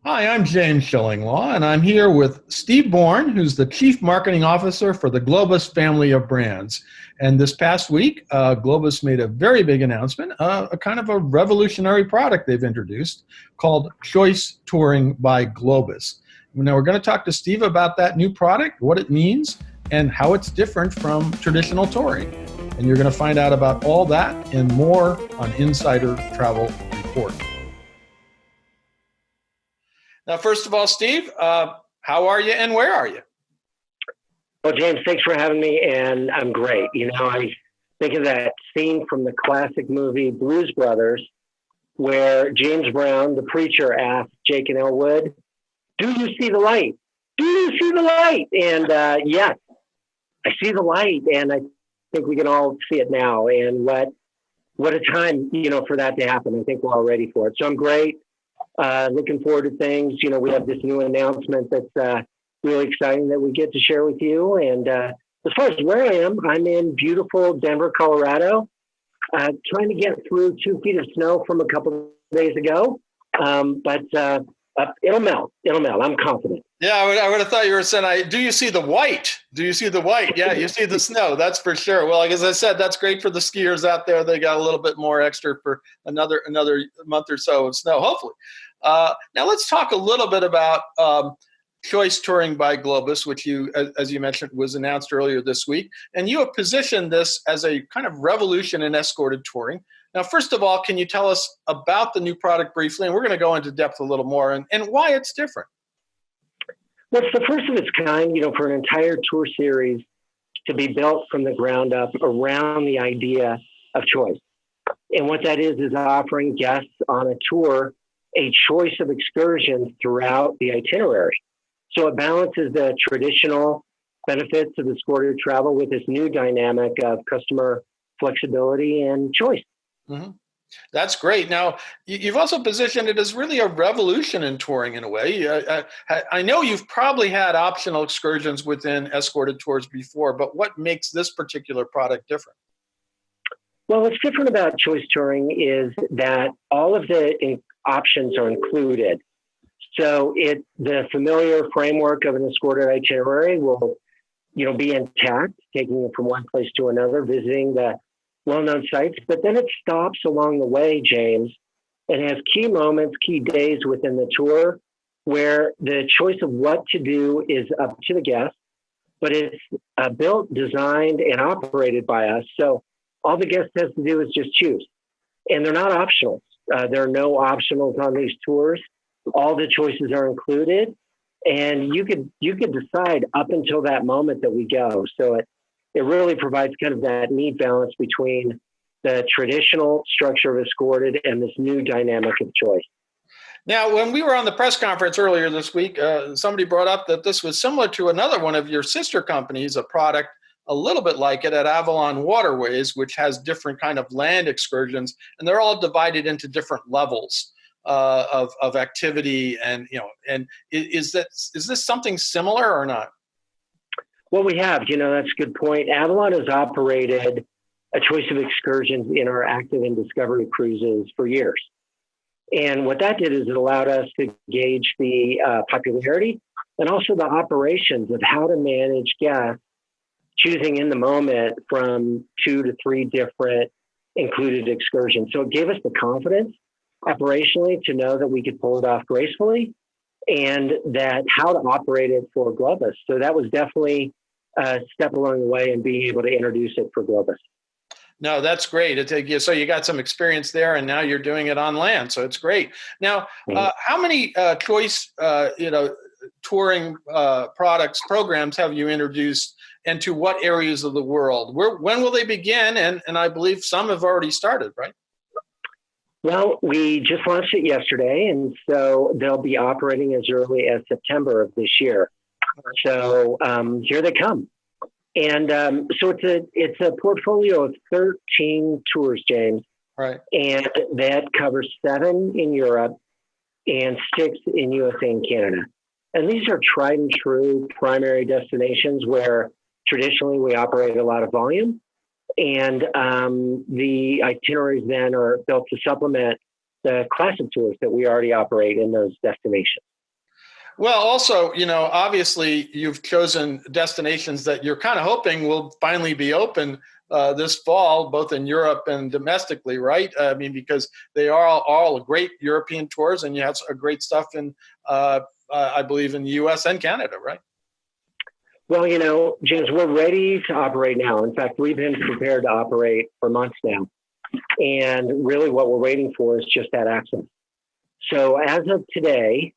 Hi, I'm James Shillinglaw, and I'm here with Steve Bourne, who's the Chief Marketing Officer for the Globus family of brands. And this past week, Globus made a very big announcement, a kind of a revolutionary product they've introduced called Choice Touring by Globus. Now, we're going to talk to Steve about that new product, what it means, and how it's different from traditional touring. And you're going to find out about all that and more on Insider Travel Report. Now, first of all, Steve, how are you and where are you? Well, James, thanks for having me, and I'm great. I think of that scene from the classic movie Blues Brothers where James Brown, the preacher, asked Jake and Elwood, "Do you see the light? Do you see the light?" And yes, I see the light, and I think we can all see it now. And what a time, for that to happen. I think we're all ready for it. So I'm great. Looking forward to things. We have this new announcement that's really exciting that we get to share with you. And as far as where I am, I'm in beautiful Denver, Colorado, trying to get through 2 feet of snow from a couple of days ago. But it'll melt. It'll melt. I'm confident. Yeah, I would have thought you were saying, do you see the white? Do you see the white? Yeah, you see the snow. That's for sure. Well, like as I said, that's great for the skiers out there. They got a little bit more extra for another month or so of snow, hopefully. Now let's talk a little bit about Choice Touring by Globus, which you, as you mentioned, was announced earlier this week. And you have positioned this as a kind of revolution in escorted touring. Now, first of all, can you tell us about the new product briefly? And we're going to go into depth a little more and why it's different. Well, it's the first of its kind, for an entire tour series to be built from the ground up around the idea of choice. And what that is offering guests on a tour a choice of excursions throughout the itinerary. So it balances the traditional benefits of escorted travel with this new dynamic of customer flexibility and choice. Mm-hmm. That's great. Now, you've also positioned it as really a revolution in touring in a way. I know you've probably had optional excursions within escorted tours before, but what makes this particular product different? Well, what's different about choice touring is that all of the options are included. So the familiar framework of an escorted itinerary will, be intact, taking it from one place to another, visiting the well-known sites, but then it stops along the way, James, and has key moments, key days within the tour where the choice of what to do is up to the guest, but it's built, designed, and operated by us. So all the guest has to do is just choose. And they're not optional. There are no optionals on these tours. All the choices are included. And you could decide up until that moment that we go. So it really provides kind of that neat balance between the traditional structure of escorted and this new dynamic of choice. Now, when we were on the press conference earlier this week, somebody brought up that this was similar to another one of your sister companies, a product a little bit like it at Avalon Waterways, which has different kind of land excursions, and they're all divided into different levels of activity. And is this something similar or not? Well, we have, that's a good point. Avalon has operated a choice of excursions in our active and discovery cruises for years. And what that did is it allowed us to gauge the popularity and also the operations of how to manage guests, choosing in the moment from 2 to 3 different included excursions. So it gave us the confidence operationally to know that we could pull it off gracefully and that how to operate it for Globus. So that was definitely a step along the way in being able to introduce it for Globus. No, that's great. So you got some experience there, and now you're doing it on land. So it's great. Now, how many choice, touring programs have you introduced, and to what areas of the world? When will they begin? And I believe some have already started, right? Well, we just launched it yesterday, and so they'll be operating as early as September of this year. So here they come. And so it's a portfolio of 13 tours, James. Right. And that covers 7 in Europe and 6 in USA and Canada. And these are tried and true primary destinations where traditionally we operate a lot of volume. And the itineraries then are built to supplement the classic tours that we already operate in those destinations. Well, also, obviously you've chosen destinations that you're kind of hoping will finally be open this fall, both in Europe and domestically, right? I mean, because they are all great European tours, and you have great stuff in, I believe, in the U.S. and Canada, right? Well, James, we're ready to operate now. In fact, we've been prepared to operate for months now. And really what we're waiting for is just that access. So as of today,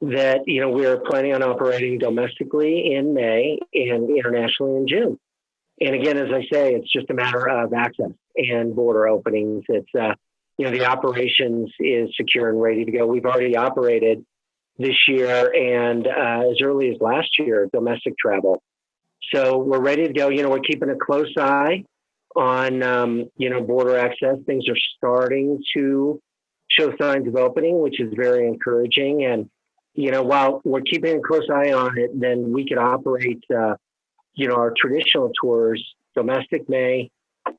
that, we're planning on operating domestically in May and internationally in June. And again, as I say, it's just a matter of access and border openings. It's, the operations is secure and ready to go. We've already operated this year and as early as last year, domestic travel. So we're ready to go. We're keeping a close eye on, border access. Things are starting to show signs of opening, which is very encouraging. And, while we're keeping a close eye on it, then we could operate, our traditional tours, domestic May,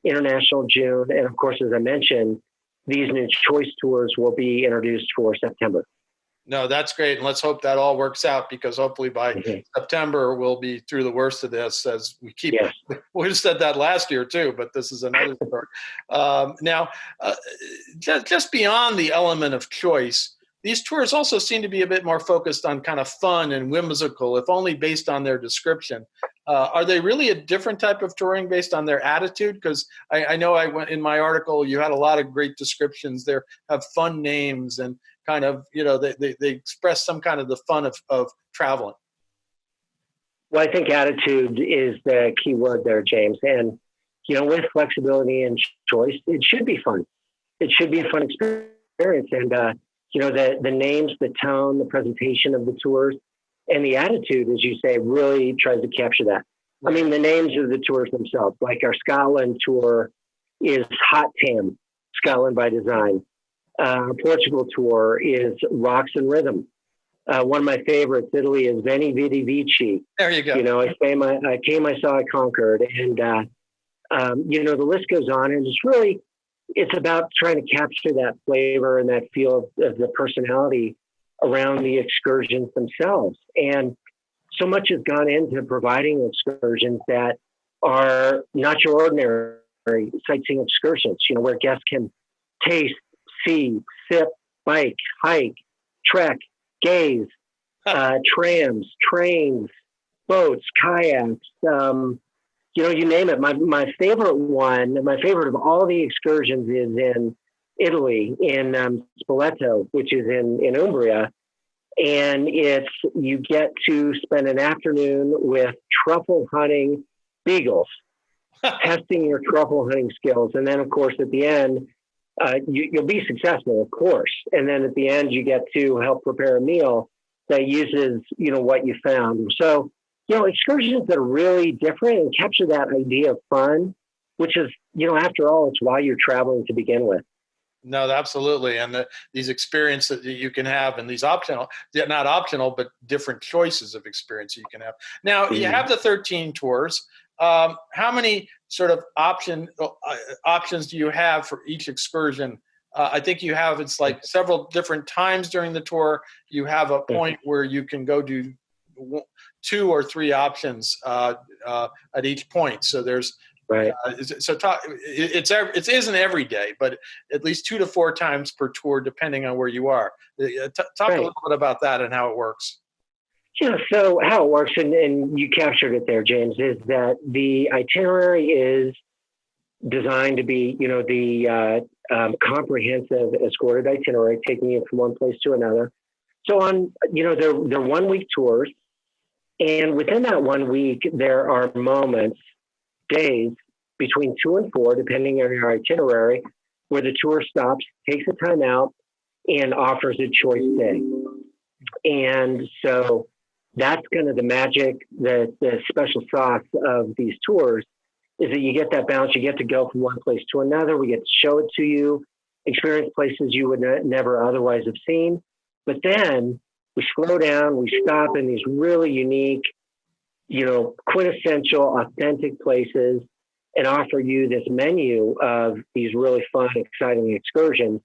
international June. And of course, as I mentioned, these new choice tours will be introduced for September. No, that's great. And let's hope that all works out, because hopefully by September, we'll be through the worst of this, as we keep, we just said that last year too, but this is another story. Now, just beyond the element of choice, these tours also seem to be a bit more focused on kind of fun and whimsical, if only based on their description. Are they really a different type of touring based on their attitude? Because I know I went in my article, you had a lot of great descriptions there, have fun names and kind of, they express some kind of the fun of traveling. Well, I think attitude is the key word there, James. And, with flexibility and choice, it should be fun. It should be a fun experience. And, the names, the tone, the presentation of the tours, and the attitude, as you say, really tries to capture that. I mean, the names of the tours themselves, like our Scotland tour is Hot Tam, Scotland by Design. Our Portugal tour is Rocks and Rhythm. One of my favorites, Italy, is Veni Vidi Vici. There you go. I came, I saw, I conquered. And, the list goes on. And it's about trying to capture that flavor and that feel of the personality around the excursions themselves. And so much has gone into providing excursions that are not your ordinary sightseeing excursions, where guests can taste, see, sip, bike, hike, trek, gaze, trams, trains, boats, kayaks, you name it. My favorite of all the excursions is in Italy, in Spoleto, which is in Umbria. And you get to spend an afternoon with truffle hunting beagles, testing your truffle hunting skills. And then, of course, at the end, you'll be successful, of course. And then at the end, you get to help prepare a meal that uses, what you found. So, excursions that are really different and capture that idea of fun, which is, after all, it's why you're traveling to begin with. No, absolutely. And these experiences that you can have, and these not optional, but different choices of experience you can have. Now, you have the 13 tours. How many sort of options do you have for each excursion? I think you have, it's like several different times during the tour. You have a point where you can go do 2 or 3 options at each point. So there's, right. It isn't every day, but at least 2 to 4 times per tour, depending on where you are. Talk a little bit about that and how it works. Yeah, so how it works, and you captured it there, James, is that the itinerary is designed to be, the comprehensive escorted itinerary, taking you from one place to another. So on, they're 1 week tours. And within that 1 week, there are moments, days between 2 and 4, depending on your itinerary, where the tour stops, takes a time out, and offers a choice day. And so that's kind of the magic, the special sauce of these tours, is that you get that balance. You get to go from one place to another. We get to show it to you, experience places you would never otherwise have seen. But then we slow down, we stop in these really unique, quintessential, authentic places, and offer you this menu of these really fun, exciting excursions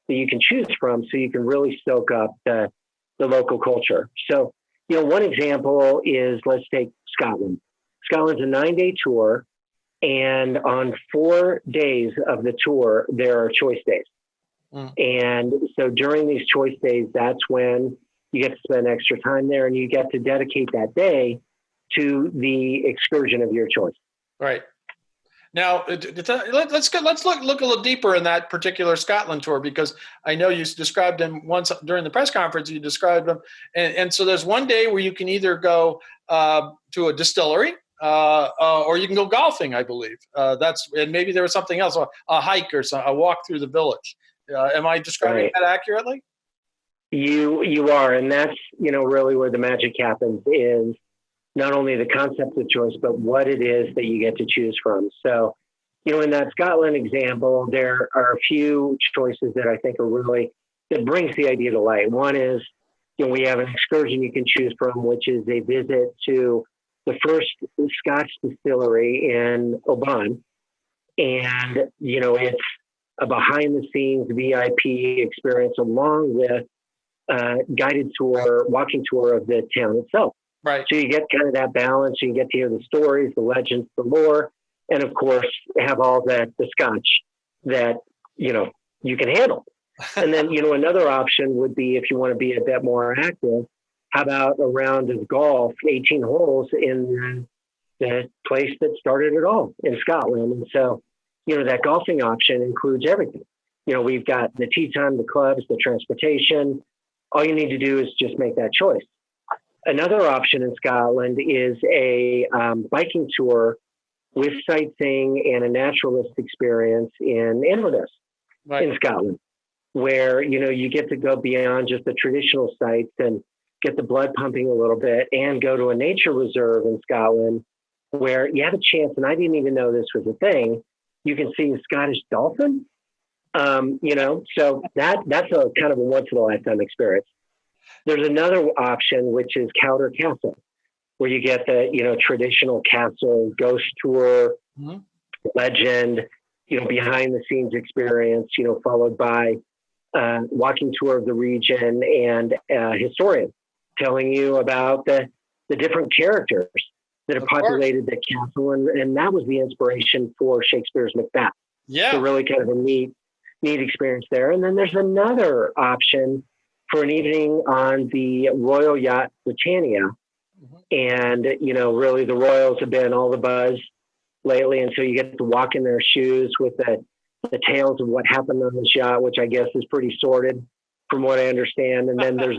that you can choose from, so you can really soak up the local culture. So One example is, let's take Scotland. Scotland's a 9-day tour, and on 4 days of the tour, there are choice days. And so during these choice days, that's when you get to spend extra time there, and you get to dedicate that day to the excursion of your choice. Right. Now, let's look a little deeper in that particular Scotland tour, because I know you described them once during the press conference. You described them, and so there's one day where you can either go to a distillery or you can go golfing, I believe. And maybe there was something else, a hike or a walk through the village. Am I describing that accurately? You are, and that's really where the magic happens, is not only the concept of choice, but what it is that you get to choose from. So, in that Scotland example, there are a few choices that I think that brings the idea to light. One is, we have an excursion you can choose from, which is a visit to the first Scotch distillery in Oban. And, it's a behind the scenes VIP experience along with a guided tour, walking tour of the town itself. Right. So you get kind of that balance. You get to hear the stories, the legends, the lore, and of course have all the Scotch that, you can handle. And then, another option would be, if you want to be a bit more active, how about a round of golf, 18 holes in the place that started it all in Scotland. And so, that golfing option includes everything. We've got the tee time, the clubs, the transportation. All you need to do is just make that choice. Another option in Scotland is a biking tour with sightseeing and a naturalist experience in Inverness, in Scotland, where, you get to go beyond just the traditional sites and get the blood pumping a little bit, and go to a nature reserve in Scotland where you have a chance, and I didn't even know this was a thing, you can see a Scottish dolphin, so that's a kind of a once in a lifetime experience. There's another option, which is Cawdor Castle, where you get the, traditional castle ghost tour, legend, behind the scenes experience, followed by walking tour of the region and a historian telling you about the different characters that have populated the castle. And that was the inspiration for Shakespeare's Macbeth. Yeah. So really kind of a neat experience there. And then there's another option for an evening on the Royal Yacht Britannia. And, really the Royals have been all the buzz lately. And so you get to walk in their shoes with the tales of what happened on this yacht, which I guess is pretty sordid from what I understand. And then there's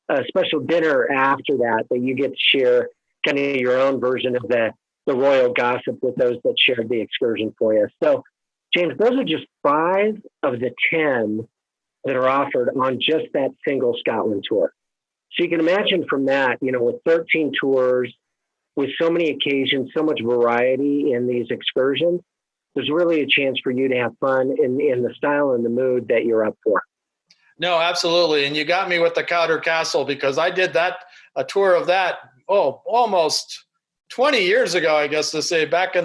a special dinner after that you get to share kind of your own version of the royal gossip with those that shared the excursion for you. So, James, those are just 5 of the 10 that are offered on just that single Scotland tour. So you can imagine from that, with 13 tours, with so many occasions, so much variety in these excursions, there's really a chance for you to have fun in the style and the mood that you're up for. No, absolutely. And you got me with the Cawdor Castle, because I did a tour of that, almost 20 years ago, I guess to say, back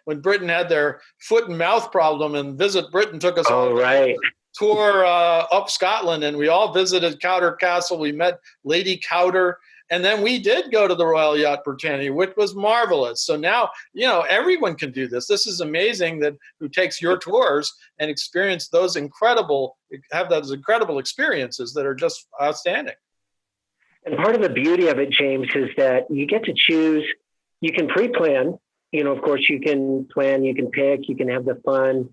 when Britain had their foot and mouth problem, and Visit Britain took us on a tour up Scotland, and we all visited Cawdor Castle. We met Lady Cawdor, and then we did go to the Royal Yacht Britannia, which was marvelous. So now, everyone can do this. This is amazing who takes your tours and have those incredible experiences that are just outstanding. And part of the beauty of it, James, is that you get to choose. You can pre-plan, of course you can plan, you can pick, you can have the fun,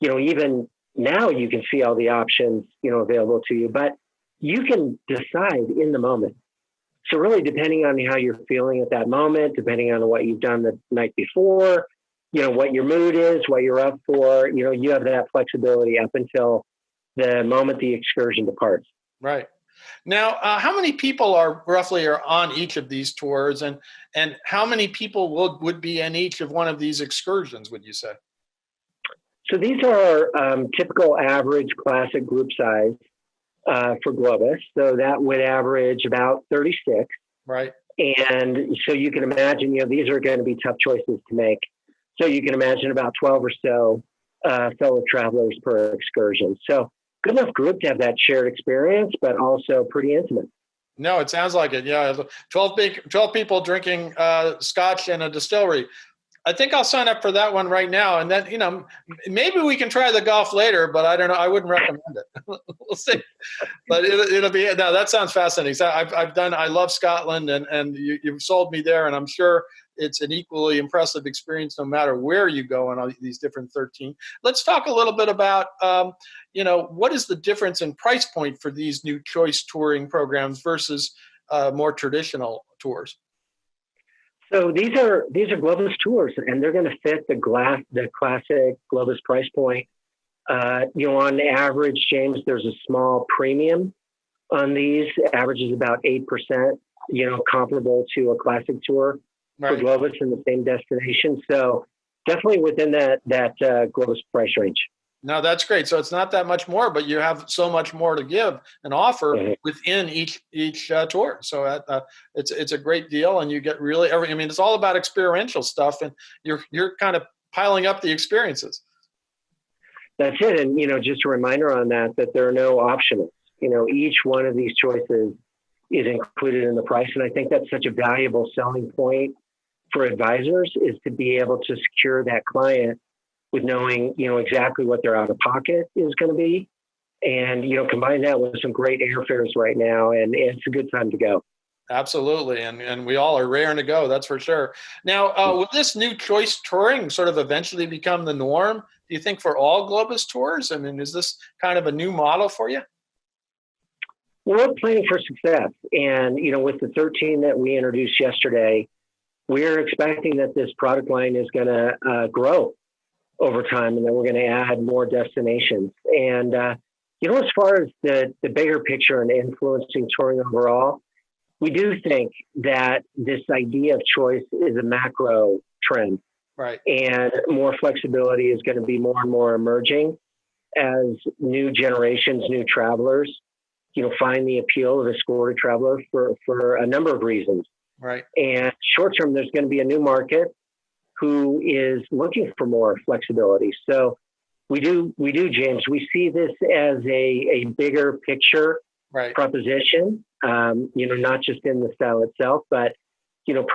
even now you can see all the options, available to you, but you can decide in the moment. So really, depending on how you're feeling at that moment, depending on what you've done the night before, what your mood is, what you're up for, you have that flexibility up until the moment the excursion departs. Right. Now, how many people are on each of these tours, and how many people would be in each of one of these excursions, would you say? So these are typical average classic group size for Globus. So that would average about 36. Right. And so you can imagine, these are going to be tough choices to make. So you can imagine about 12 or so fellow travelers per excursion. So good enough group to have that shared experience, but also pretty intimate. No, it sounds like it. Yeah, 12 people drinking scotch in a distillery. I think I'll sign up for that one right now. And then, maybe we can try the golf later, but I don't know. I wouldn't recommend it. We'll see. But it'll be, no, that sounds fascinating. So I love Scotland, and you've sold me there, and I'm sure it's an equally impressive experience no matter where you go on all these different 13. Let's talk a little bit about, what is the difference in price point for these new choice touring programs versus more traditional tours? So these are Globus tours, and they're going to fit the classic Globus price point. On average, James, there's a small premium on these. Average is about 8%. Comparable to a classic tour for Globus in the same destination. So definitely within that Globus price range. No, that's great. So it's not that much more, but you have so much more to give and offer within each tour. So it's a great deal, and you get really it's all about experiential stuff, and you're kind of piling up the experiences. That's it. And just a reminder on that there are no optionals. Each one of these choices is included in the price, and I think that's such a valuable selling point for advisors, is to be able to secure that client with knowing, exactly what their out-of-pocket is going to be. And, combine that with some great airfares right now, and it's a good time to go. Absolutely. And we all are raring to go, that's for sure. Now, will this new choice touring sort of eventually become the norm, do you think, for all Globus tours? I mean, is this kind of a new model for you? We're planning for success. And, with the 13 that we introduced yesterday, we're expecting that this product line is going to grow over time, and then we're going to add more destinations. And, as far as the bigger picture and influencing touring overall, we do think that this idea of choice is a macro trend. Right. And more flexibility is going to be more and more emerging as new generations, new travelers, find the appeal of escorted travelers for a number of reasons. Right. And short term, there's going to be a new market who is looking for more flexibility. So we do, James. We see this as a bigger picture proposition. Not just in the style itself, but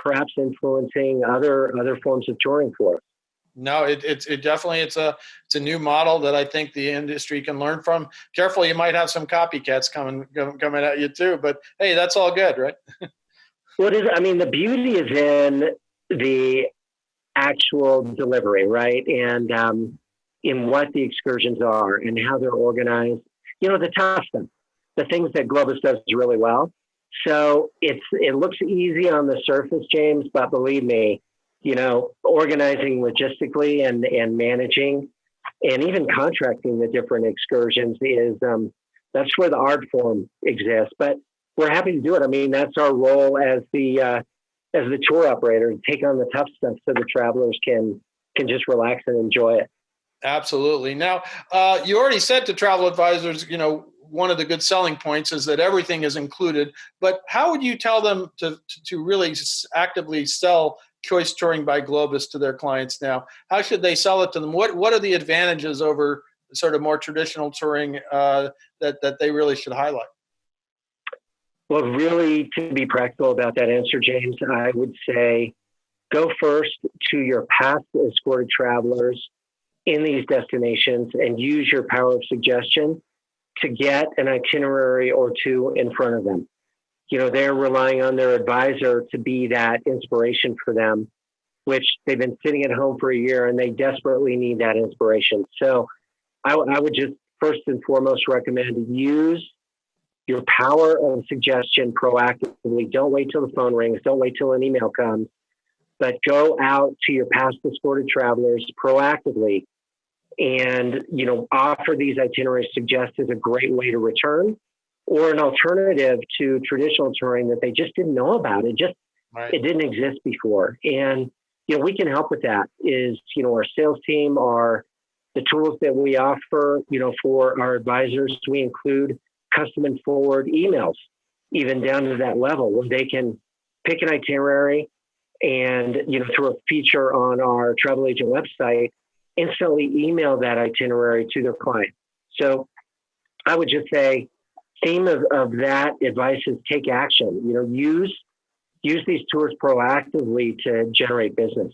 perhaps influencing other forms of touring for us. No, it definitely it's a new model that I think the industry can learn from. Careful, you might have some copycats coming at you too. But hey, that's all good, right? Well, the beauty is in the actual delivery, right? And in what the excursions are and how they're organized. The tough stuff, the things that Globus does really well. So it looks easy on the surface, James, but believe me, organizing logistically and managing and even contracting the different excursions is that's where the art form exists. But we're happy to do it. That's our role as the tour operator, to take on the tough stuff so the travelers can just relax and enjoy it. Absolutely. Now, you already said to travel advisors, one of the good selling points is that everything is included. But how would you tell them to really actively sell choice touring by Globus to their clients now? How should they sell it to them? What are the advantages over sort of more traditional touring that they really should highlight? Well, really, to be practical about that answer, James, I would say go first to your past escorted travelers in these destinations and use your power of suggestion to get an itinerary or two in front of them. They're relying on their advisor to be that inspiration for them, which they've been sitting at home for a year and they desperately need that inspiration. So I would just first and foremost recommend use your power of suggestion proactively. Don't wait till the phone rings. Don't wait till an email comes, but go out to your past escorted travelers proactively and, offer these itineraries, suggest is a great way to return or an alternative to traditional touring that they just didn't know about. It didn't exist before. And, we can help with that is, our sales team, the tools that we offer, for our advisors. We include custom and forward emails, even down to that level where they can pick an itinerary and, through a feature on our travel agent website, instantly email that itinerary to their client. So I would just say, theme of that advice is take action. Use these tours proactively to generate business.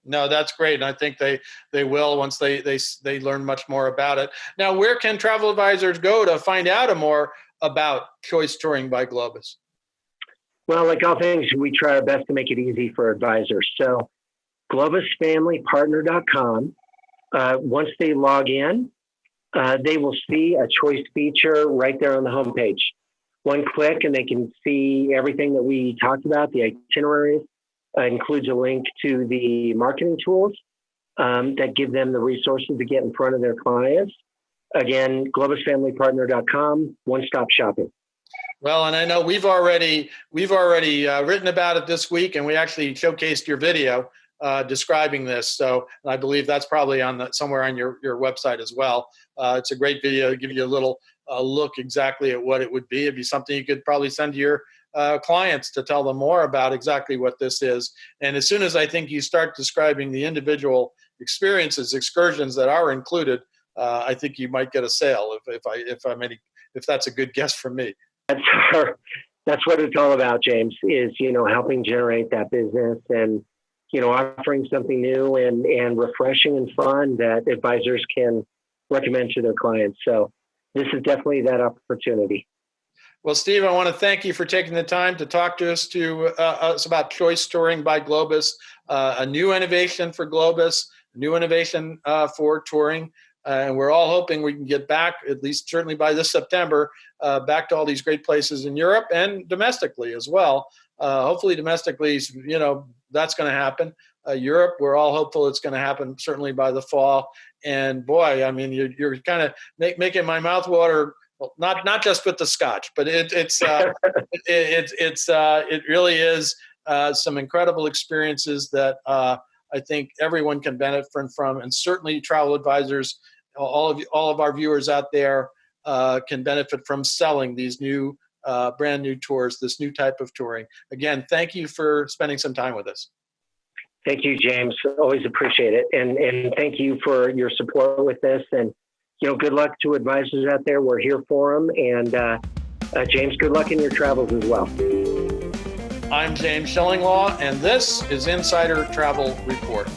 No, that's great. And I think they will once they learn much more about it. Now, where can travel advisors go to find out more about Choice Touring by Globus? Well, like all things, we try our best to make it easy for advisors. So globusfamilypartner.com. Once they log in, they will see a choice feature right there on the homepage. One click and they can see everything that we talked about, the itineraries. Includes a link to the marketing tools that give them the resources to get in front of their clients. Again, globusfamilypartner.com, one-stop shopping. Well, and I know we've already written about it this week, and we actually showcased your video describing this. So I believe that's probably somewhere on your website as well. It's a great video to give you a little look exactly at what it would be. It'd be something you could probably send to your clients to tell them more about exactly what this is. And as soon as I think you start describing the individual experiences, excursions that are included, I think you might get a sale if that's a good guess from me. That's what it's all about, James, is, helping generate that business and, offering something new and refreshing and fun that advisors can recommend to their clients. So this is definitely that opportunity. Well, Steve, I want to thank you for taking the time to talk to us about Choice Touring by Globus, a new innovation for Globus, a new innovation for touring. And we're all hoping we can get back, at least certainly by this September, back to all these great places in Europe and domestically as well. Hopefully domestically, that's going to happen. Europe, we're all hopeful it's going to happen certainly by the fall. And boy, I mean, you're kind of making my mouth water. Well, not just with the scotch, but it really is some incredible experiences that I think everyone can benefit from, and certainly travel advisors, all of our viewers out there can benefit from selling these new brand new tours, this new type of touring. Again, thank you for spending some time with us. Thank you, James. Always appreciate it, and thank you for your support with this. And good luck to advisors out there. We're here for them. And James, good luck in your travels as well. I'm James Shillinglaw, and this is Insider Travel Report.